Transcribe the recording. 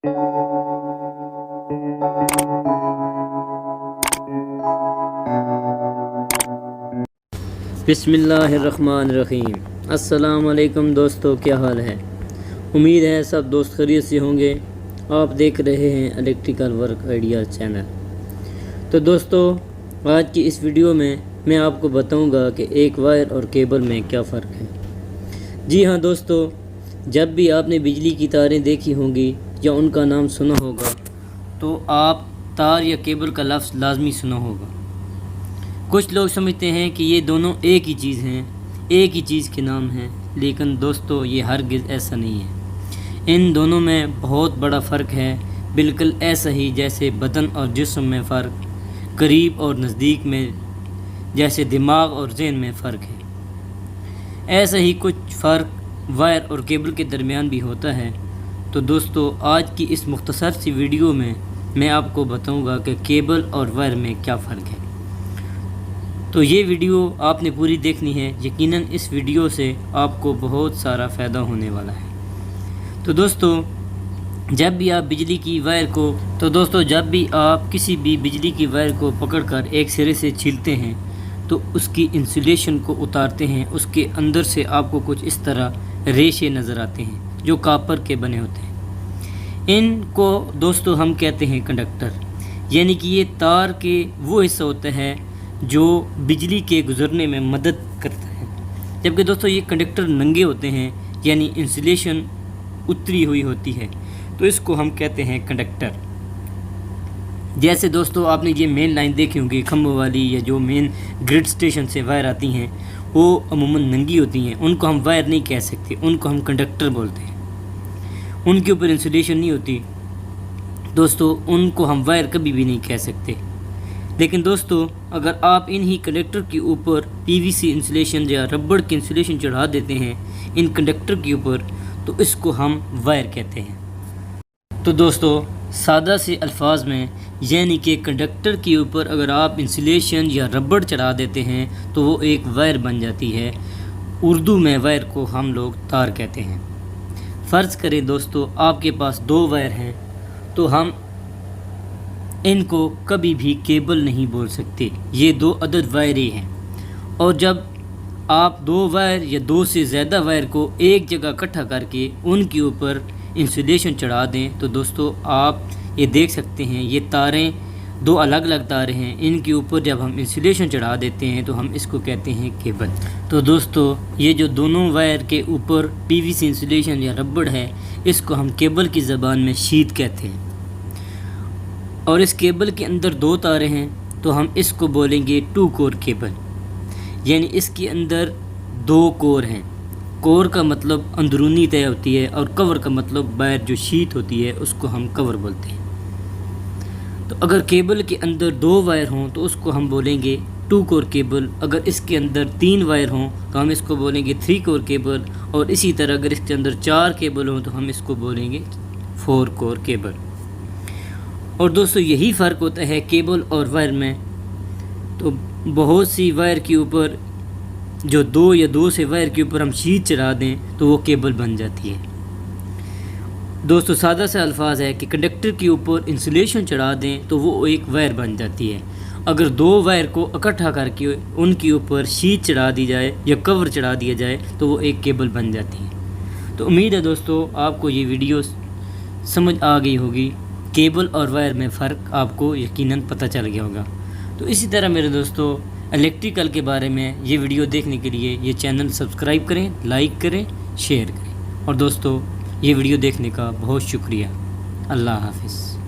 बिस्मिल्लाहिर्रहमानिर्रहीम। अस्सलाम वालेकुम दोस्तों, क्या हाल है। उम्मीद है सब दोस्त खैरियत से होंगे। आप देख रहे हैं इलेक्ट्रिकल वर्क आइडिया चैनल। तो दोस्तों, आज की इस वीडियो में मैं आपको बताऊंगा कि एक वायर और केबल में क्या फ़र्क है। जी हाँ दोस्तों, जब भी आपने बिजली की तारें देखी होंगी या उनका नाम सुना होगा तो आप तार या केबल का लफ्ज़ लाजमी सुना होगा। कुछ लोग समझते हैं कि ये दोनों एक ही चीज़ हैं, एक ही चीज़ के नाम हैं, लेकिन दोस्तों ये हरगिज़ ऐसा नहीं है। इन दोनों में बहुत बड़ा फ़र्क है, बिल्कुल ऐसा ही जैसे बदन और जिस्म में फ़र्क, करीब और नज़दीक में जैसे दिमाग और ज़हन में फ़र्क है, ऐसा ही कुछ फ़र्क वायर और केबल के दरमियान भी होता है। तो दोस्तों, आज की इस मुख्तसर सी वीडियो में मैं आपको बताऊंगा कि केबल और वायर में क्या फ़र्क है। तो ये वीडियो आपने पूरी देखनी है, यकीनन इस वीडियो से आपको बहुत सारा फ़ायदा होने वाला है। तो दोस्तों, जब भी आप किसी भी बिजली की वायर को पकड़कर एक सिरे से छीलते हैं तो उसकी इंसुलेशन को उतारते हैं, उसके अंदर से आपको कुछ इस तरह रेशे नज़र आते हैं जो कॉपर के बने होते हैं। इनको दोस्तों हम कहते हैं कंडक्टर, यानी कि ये तार के वो हिस्सा होता है जो बिजली के गुज़रने में मदद करता है। जबकि दोस्तों ये कंडक्टर नंगे होते हैं, यानी इंसुलेशन उतरी हुई होती है, तो इसको हम कहते हैं कंडक्टर। जैसे दोस्तों आपने ये मेन लाइन देखी होंगी खंभों वाली, या जो मेन ग्रिड स्टेशन से वायर आती हैं वो अमूमन नंगी होती हैं, उनको हम वायर नहीं कह सकते, उनको हम कंडक्टर बोलते हैं। उनके ऊपर इंसुलेशन नहीं होती दोस्तों, उनको हम वायर कभी भी नहीं कह सकते। लेकिन दोस्तों, अगर आप इन्हीं कंडक्टर के ऊपर पीवीसी इंसुलेशन या रबड़ की इंसुलेशन चढ़ा देते हैं इन कंडक्टर के ऊपर, तो इसको हम वायर कहते हैं। तो दोस्तों, सादा से अल्फाज में, यानी कि कंडक्टर के ऊपर अगर आप इंसुलेशन या रबड़ चढ़ा देते हैं तो वो एक वायर बन जाती है। उर्दू में वायर को हम लोग तार कहते हैं। फ़र्ज़ करें दोस्तों आपके पास दो वायर हैं, तो हम इनको कभी भी केबल नहीं बोल सकते, ये दो अदद वायर ही हैं। और जब आप दो वायर या दो से ज़्यादा वायर को एक जगह इकट्ठा करके उनके ऊपर इंसुलेशन चढ़ा दें तो दोस्तों आप ये देख सकते हैं ये तारें दो अलग अलग तारें हैं, इनके ऊपर जब हम इंसुलेशन चढ़ा देते हैं तो हम इसको कहते हैं केबल। तो दोस्तों, ये जो दोनों वायर के ऊपर पीवीसी इंसुलेशन या रबड़ है, इसको हम केबल की ज़बान में शीट कहते हैं। और इस केबल के अंदर दो तारें हैं तो हम इसको बोलेंगे टू कोर केबल, यानी इसके अंदर दो कोर हैं। कोर का मतलब अंदरूनी तय होती है और कवर का मतलब वायर जो शीट होती है उसको हम कवर बोलते हैं। तो अगर केबल के अंदर दो वायर हों तो उसको हम बोलेंगे टू कोर केबल। अगर इसके अंदर तीन वायर हों तो हम इसको बोलेंगे थ्री कोर केबल। और इसी तरह अगर इसके अंदर चार केबल हों तो हम इसको बोलेंगे फोर कोर केबल। और दोस्तों, यही फ़र्क होता है केबल और वायर में। तो बहुत सी वायर के ऊपर जो दो या दो से वायर के ऊपर हम शीट चढ़ा दें तो वो केबल बन जाती है। दोस्तों, सादा सा अल्फाज है कि कंडक्टर के ऊपर इंसुलेशन चढ़ा दें तो वो एक वायर बन जाती है। अगर दो वायर को इकट्ठा करके उनके ऊपर शीट चढ़ा दी जाए या कवर चढ़ा दिया जाए तो वो एक केबल बन जाती है। तो उम्मीद है दोस्तों आपको ये वीडियो समझ आ गई होगी। केबल और वायर में फ़र्क आपको यकीनन पता चल गया होगा। तो इसी तरह मेरे दोस्तों, इलेक्ट्रिकल के बारे में ये वीडियो देखने के लिए ये चैनल सब्सक्राइब करें, लाइक करें, शेयर करें। और दोस्तों, ये वीडियो देखने का बहुत शुक्रिया। अल्लाह हाफ़िज़।